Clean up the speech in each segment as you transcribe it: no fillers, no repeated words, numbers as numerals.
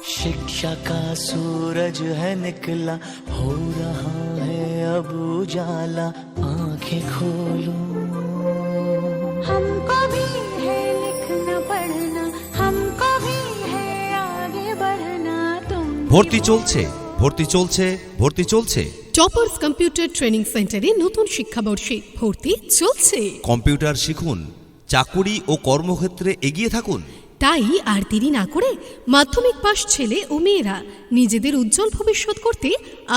शिक्षा का सूरज है निकला, हो रहा है अब उजाला, आंखें खोलो। हमको भी है लिखना पढ़ना, हमको भी है आगे बढ़ना। तुम ভর্তি চলছে ভর্তি চলছে ভর্তি চলছে টপার্স কম্পিউটার ট্রেনিং সেন্টারে নতুন শিক্ষাবর্ষে ভর্তি চলছে। কম্পিউটার শিখুন, চাকুরি ও কর্মক্ষেত্রে এগিয়ে থাকুন। তাই আর দেরি না করে মাধ্যমিক পাশ ছেলে ও মেয়েরা নিজেদের উজ্জ্বল ভবিষ্যৎ করতে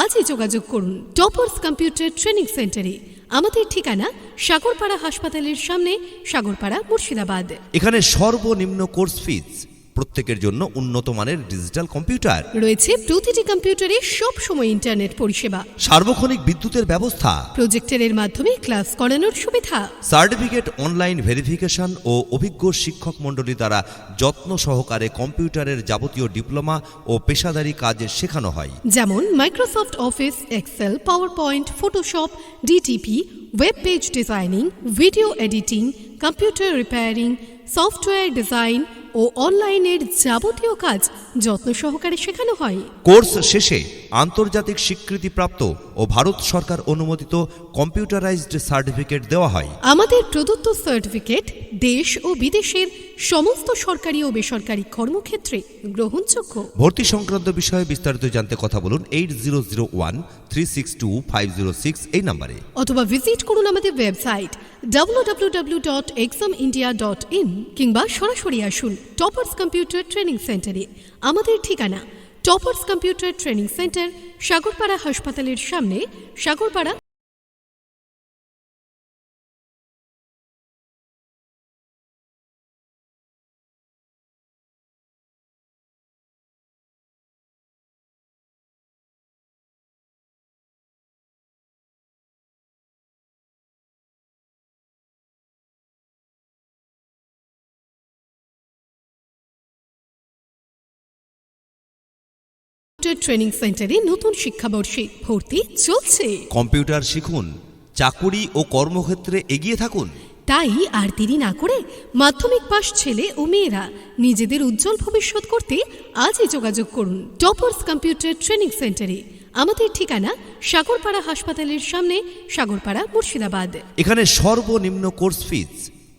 আজই যোগাযোগ করুন টপার্স কম্পিউটার ট্রেনিং সেন্টারে। আমাদের ঠিকানা সাগরপাড়া হাসপাতালের সামনে, সাগরপাড়া, মুর্শিদাবাদ। এখানে সর্বনিম্ন কোর্স ফিজ, প্রত্যেকের জন্য উন্নত মানের ডিজিটাল কম্পিউটার রয়েছে প্রতিটি কম্পিউটারে সব সময় ইন্টারনেট পরিষেবা, সার্বক্ষণিক বিদ্যুতের ব্যবস্থা, প্রজেক্টরের মাধ্যমে ক্লাস করানোর সুবিধা, সার্টিফিকেট অনলাইন ভেরিফিকেশন ও অভিজ্ঞ শিক্ষক মণ্ডলী দ্বারা যত্ন সহকারে কম্পিউটারের যাবতীয় ডিপ্লোমা ও পেশাদারি কাজ শেখানো হয়, যেমন Microsoft office, excel, power point, photoshop, DTP, web page designing, video editing, computer repairing, software design ও অনলাইনের যাবতীয় কাজ যত্ন সহকারে শেখানো হয়। কোর্স শেষে আন্তর্জাতিক স্বীকৃতিপ্রাপ্ত ও ভারত সরকার অনুমোদিত কম্পিউটারাইজড সার্টিফিকেট দেওয়া হয়। আমাদের প্রদত্ত সার্টিফিকেট দেশ ও বিদেশের সমস্ত সরকারি ও বেসরকারি কর্মক্ষেত্রে গ্রহণযোগ্য। ভর্তি সংক্রান্ত বিষয়ে বিস্তারিত জানতে কথা বলুন 8001362506 এই নম্বরে, অথবা ভিজিট করুন আমাদের ওয়েবসাইট www.examindia.in কিংবা সরাসরি আসুন টপার্স কম্পিউটার ট্রেনিং সেন্টারে। আমাদের ঠিকানা toppers computer training centre, Sagarpara হাসপাতালের সামনে, সাগরপাড়া। ট্রেনিং সেন্টারে নতুন শিক্ষাবর্ষে ভর্তি চলছে। কম্পিউটার শিখুন, চাকুরি ও কর্মক্ষেত্রে এগিয়ে থাকুন। তাই আর দেরি না করে মাধ্যমিক পাশ ছেলে ও মেয়েরা নিজেদের উজ্জ্বল ভবিষ্যৎ করতে আজই যোগাযোগ করুন টপার্স কম্পিউটার ট্রেনিং সেন্টারে। আমাদের ঠিকানা সাগরপাড়া হাসপাতালের সামনে, সাগরপাড়া, মুর্শিদাবাদ। এখানে সর্বনিম্ন কোর্স ফিজ,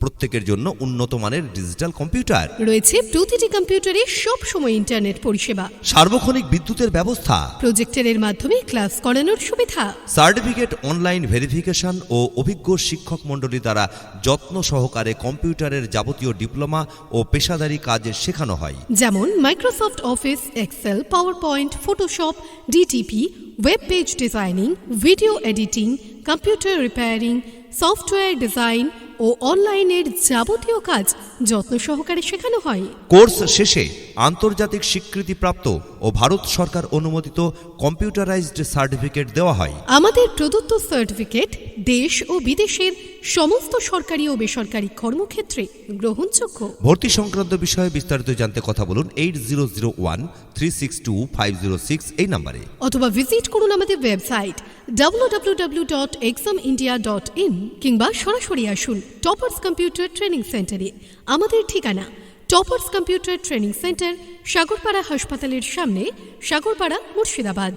প্রত্যেকের জন্য উন্নত মানের ডিজিটাল কম্পিউটার রয়েছে প্রতিটি কম্পিউটারে সব সময় ইন্টারনেট পরিষেবা, সার্বক্ষণিক বিদ্যুতের ব্যবস্থা, প্রজেক্টরের মাধ্যমে ক্লাস করানোর সুবিধা, সার্টিফিকেট অনলাইন ভেরিফিকেশন ও অভিজ্ঞ শিক্ষক মণ্ডলী দ্বারা যত্ন সহকারে কম্পিউটারের যাবতীয় ডিপ্লোমা ও পেশাদারি কাজ শেখানো হয়, যেমন Microsoft office, excel, power point, photoshop, DTP, web page designing, video editing, computer repairing, software design ও অনলাইনের যাবতীয় কাজ যত্ন সহকারে শেখানো হয়। কোর্স শেষে আন্তর্জাতিক স্বীকৃতিপ্রাপ্ত ও ভারত সরকার অনুমোদিত কম্পিউটারাইজড সার্টিফিকেট দেওয়া হয়। আমাদের প্রদত্ত সার্টিফিকেট দেশ ও বিদেশের সমস্ত সরকারি ও বেসরকারি কর্মক্ষেত্রে গ্রহণযোগ্য। ভর্তি সংক্রান্ত বিষয়ে বিস্তারিত জানতে কথা বলুন 8001362506 এই নম্বরে, অথবা ভিজিট করুন আমাদের ওয়েবসাইট www.examindia.in কিংবা সরাসরি আসুন টপার্স কম্পিউটার ট্রেনিং সেন্টারে। আমাদের ঠিকানা toppers computer training centre, Sagarpara হাসপাতালের সামনে, সাগরপাড়া, মুর্শিদাবাদ।